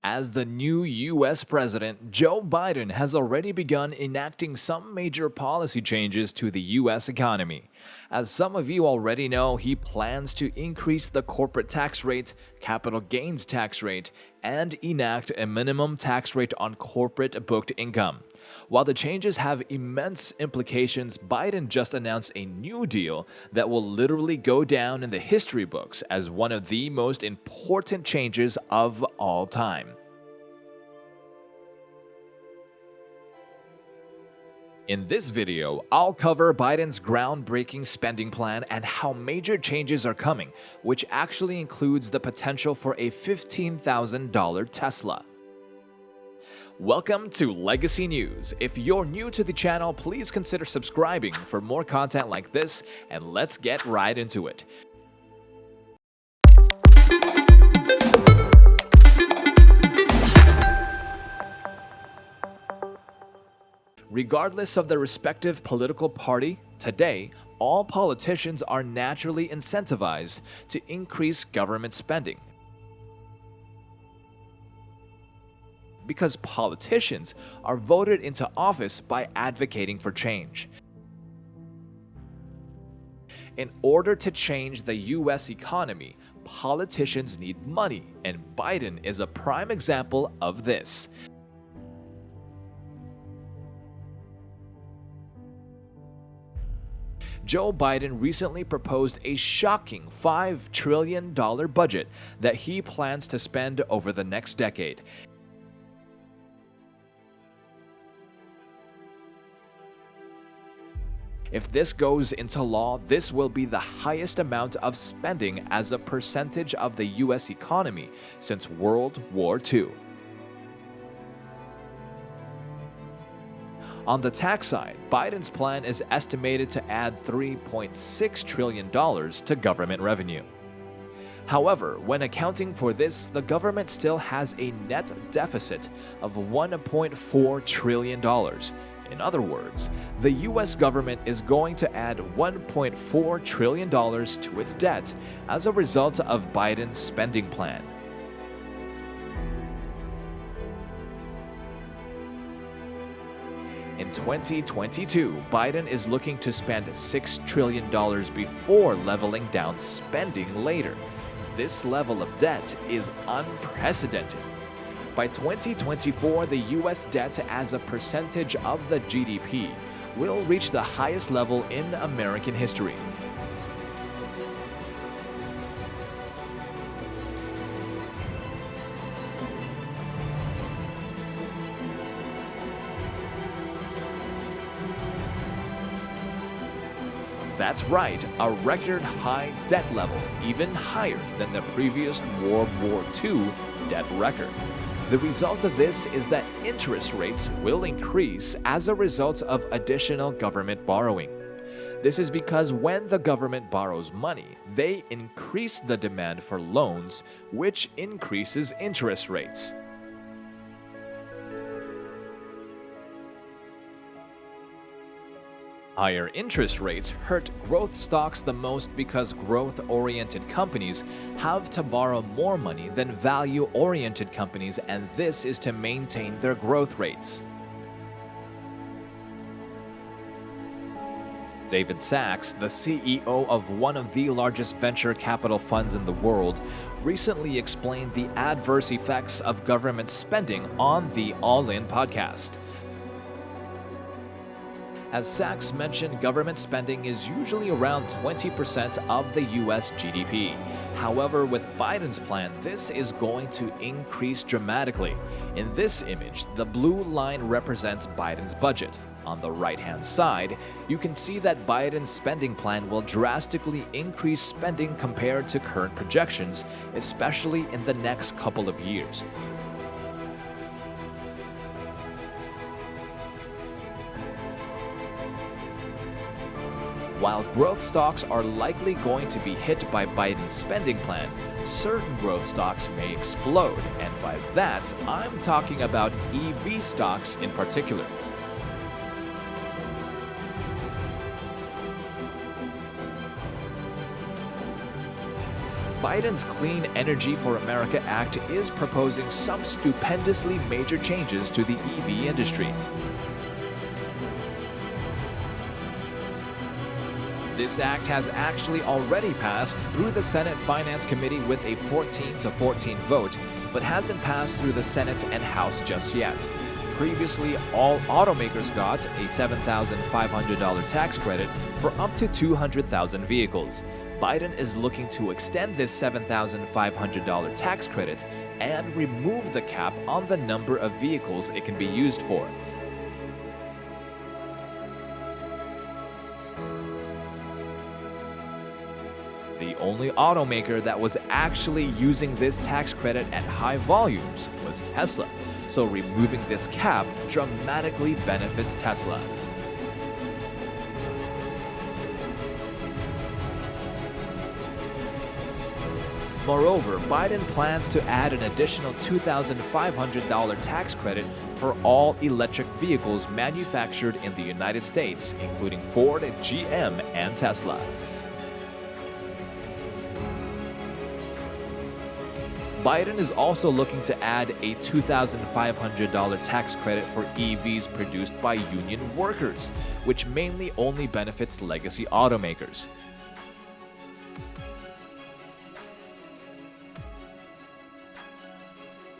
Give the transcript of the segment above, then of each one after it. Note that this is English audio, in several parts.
As the new US president, Joe Biden has already begun enacting some major policy changes to the US economy. As some of you already know, he plans to increase the corporate tax rate, capital gains tax rate, and enact a minimum tax rate on corporate booked income. While the changes have immense implications, Biden just announced a new deal that will literally go down in the history books as one of the most important changes of all time. In this video, I'll cover Biden's groundbreaking spending plan and how major changes are coming, which actually includes the potential for a $15,000 Tesla. Welcome to Legacy News. If you're new to the channel, please consider subscribing for more content like this, and let's get right into it. Regardless of their respective political party, today, all politicians are naturally incentivized to increase government spending. Because politicians are voted into office by advocating for change. In order to change the US economy, politicians need money, and Biden is a prime example of this. Joe Biden recently proposed a shocking $5 trillion budget that he plans to spend over the next decade. If this goes into law, this will be the highest amount of spending as a percentage of the US economy since World War II. On the tax side, Biden's plan is estimated to add $3.6 trillion to government revenue. However, when accounting for this, the government still has a net deficit of $1.4 trillion. In other words, the US government is going to add $1.4 trillion to its debt as a result of Biden's spending plan. In 2022, Biden is looking to spend $6 trillion before leveling down spending later. This level of debt is unprecedented. By 2024, the US debt as a percentage of the GDP will reach the highest level in American history. That's right, a record high debt level, even higher than the previous World War II debt record. The result of this is that interest rates will increase as a result of additional government borrowing. This is because when the government borrows money, they increase the demand for loans, which increases interest rates. Higher interest rates hurt growth stocks the most because growth-oriented companies have to borrow more money than value-oriented companies, and this is to maintain their growth rates. David Sachs, the CEO of one of the largest venture capital funds in the world, recently explained the adverse effects of government spending on the All In podcast. As Sachs mentioned, government spending is usually around 20% of the US GDP. However, with Biden's plan, this is going to increase dramatically. In this image, the blue line represents Biden's budget. On the right-hand side, you can see that Biden's spending plan will drastically increase spending compared to current projections, especially in the next couple of years. While growth stocks are likely going to be hit by Biden's spending plan, certain growth stocks may explode, and by that, I'm talking about EV stocks in particular. Biden's Clean Energy for America Act is proposing some stupendously major changes to the EV industry. This act has actually already passed through the Senate Finance Committee with a 14-14 vote, but hasn't passed through the Senate and House just yet. Previously, all automakers got a $7,500 tax credit for up to 200,000 vehicles. Biden is looking to extend this $7,500 tax credit and remove the cap on the number of vehicles it can be used for. The only automaker that was actually using this tax credit at high volumes was Tesla, so removing this cap dramatically benefits Tesla. Moreover, Biden plans to add an additional $2,500 tax credit for all electric vehicles manufactured in the United States, including Ford, GM, and Tesla. Biden is also looking to add a $2,500 tax credit for EVs produced by union workers, which mainly only benefits legacy automakers.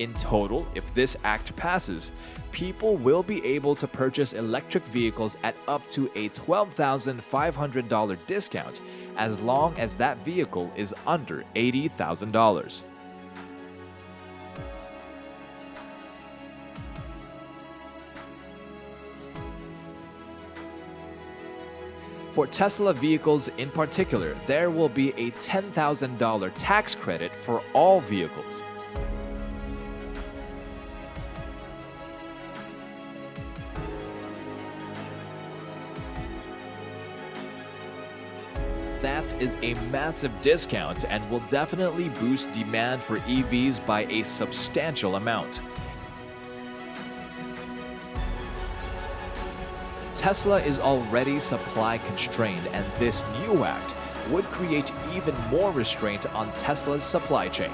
In total, if this act passes, people will be able to purchase electric vehicles at up to a $12,500 discount as long as that vehicle is under $80,000. For Tesla vehicles in particular, there will be a $10,000 tax credit for all vehicles. That is a massive discount and will definitely boost demand for EVs by a substantial amount. Tesla is already supply constrained, and this new act would create even more restraint on Tesla's supply chain.